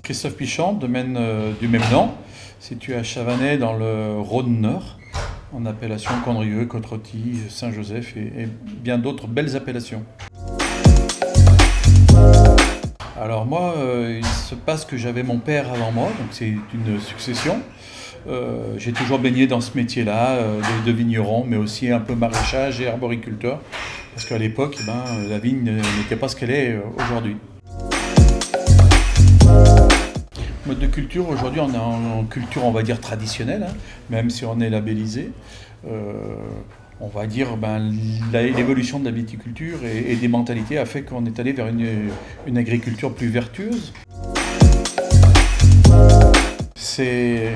Christophe Pichon, domaine du même nom, situé à Chavanay dans le Rhône-Nord, en appellation Condrieu, Côte-Rôtie, Saint-Joseph et bien d'autres belles appellations. Alors moi, il se passe que j'avais mon père avant moi, donc c'est une succession. J'ai toujours baigné dans ce métier-là, de vigneron, mais aussi un peu maraîchage et arboriculteur, parce qu'à l'époque, la vigne n'était pas ce qu'elle est aujourd'hui. Mode de culture, aujourd'hui on est en culture on va dire traditionnelle, hein, même si on est labellisé. Euh, on va dire l'évolution de la viticulture et des mentalités a fait qu'on est allé vers une agriculture plus vertueuse. C'est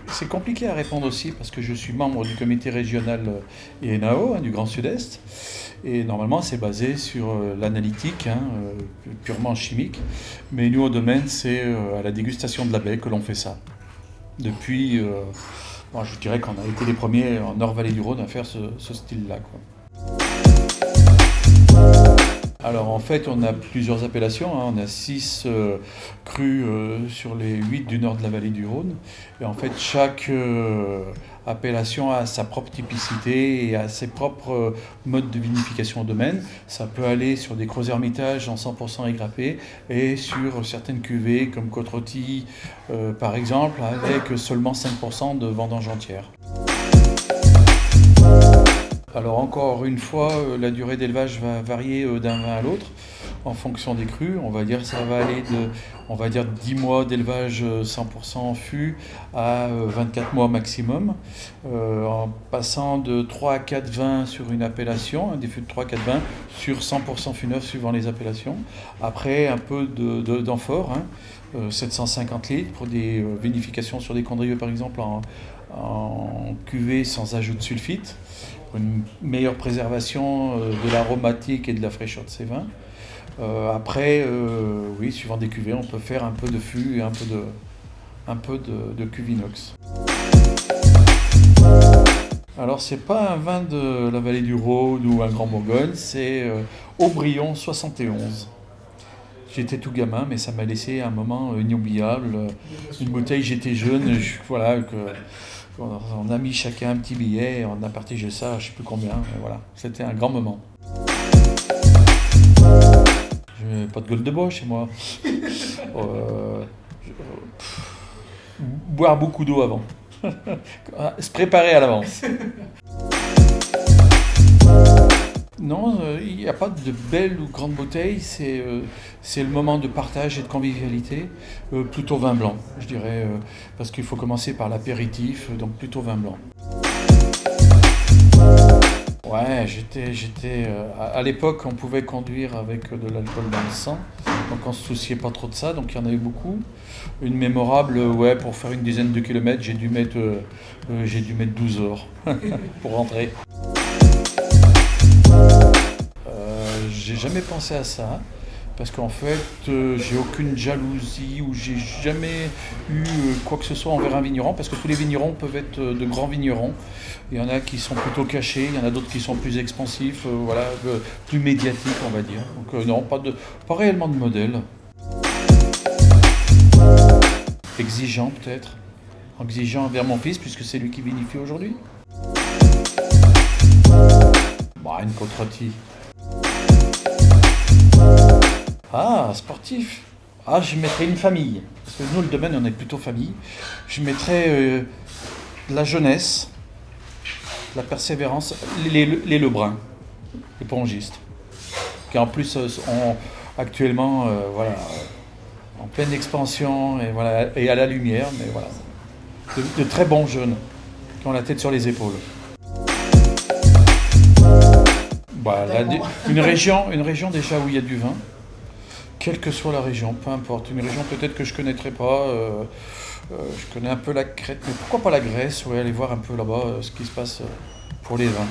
c'est compliqué à répondre aussi parce que je suis membre du comité régional INAO, hein, du Grand Sud-Est. Et normalement, c'est basé sur l'analytique, hein, purement chimique. Mais nous, au domaine, c'est à la dégustation de la baie que l'on fait ça. Depuis, bon, je dirais qu'on a été les premiers en Nord-Vallée du Rhône à faire ce style-là, quoi. Alors en fait, on a plusieurs appellations, hein. On a 6 crus sur les 8 du nord de la vallée du Rhône. Et en fait, chaque appellation a sa propre typicité et a ses propres modes de vinification au domaine. Ça peut aller sur des gros hermitages en 100% égrappés et sur certaines cuvées comme Côte-Rôtie par exemple, avec seulement 5% de vendange entière. Alors encore une fois, la durée d'élevage va varier d'un vin à l'autre en fonction des crus. On va dire que ça va aller on va dire 10 mois d'élevage 100% fût à 24 mois maximum, en passant de 3 à 4 vins sur une appellation, hein, des fûts de 3 à 4 vins sur 100% fût neuf suivant les appellations. Après un peu d'amphore, hein, 750 litres pour des vinifications sur des condrieux par exemple en cuvée sans ajout de sulfite, pour une meilleure préservation de l'aromatique et de la fraîcheur de ces vins. Après, oui, suivant des cuvées, on peut faire un peu de fût et un peu de cuve inox. Alors, c'est pas un vin de la vallée du Rhône ou un Grand Bourgogne, c'est Aubryon 71. J'étais tout gamin, mais ça m'a laissé un moment inoubliable. Une bouteille, j'étais jeune, voilà, on a mis chacun un petit billet, et on a partagé ça, je sais plus combien, mais voilà, c'était un grand moment. Je n'ai pas de gueule de bois chez moi. Boire beaucoup d'eau avant. Se préparer à l'avance. Non, il n'y a pas de belle ou grande bouteille, c'est le moment de partage et de convivialité, plutôt vin blanc, je dirais, parce qu'il faut commencer par l'apéritif, donc plutôt vin blanc. Ouais, à l'époque, on pouvait conduire avec de l'alcool dans le sang, donc on se souciait pas trop de ça, donc il y en avait beaucoup. Une mémorable, ouais, pour faire une dizaine de kilomètres, j'ai dû mettre 12 heures pour rentrer. J'ai jamais pensé à ça, parce qu'en fait, j'ai aucune jalousie ou j'ai jamais eu quoi que ce soit envers un vigneron, parce que tous les vignerons peuvent être de grands vignerons. Il y en a qui sont plutôt cachés, il y en a d'autres qui sont plus expansifs, voilà, plus médiatiques, on va dire. Donc non, pas réellement de modèle. Exigeant peut-être, exigeant envers mon fils, puisque c'est lui qui vinifie aujourd'hui. Bah, une Côte-Rôtie. Ah, sportif. Ah, je mettrais une famille. Parce que nous, le domaine, on est plutôt famille. Je mettrais la jeunesse, la persévérance, les Lebrun, les pongistes. Qui en plus sont actuellement voilà, en pleine expansion et, voilà, et à la lumière, mais voilà. De très bons jeunes qui ont la tête sur les épaules. Bah, une région déjà où il y a du vin. Quelle que soit la région, peu importe. Une région peut-être que je ne connaîtrais pas, je connais un peu la Crète, mais pourquoi pas la Grèce, ouais, aller voir un peu là-bas ce qui se passe pour les vins.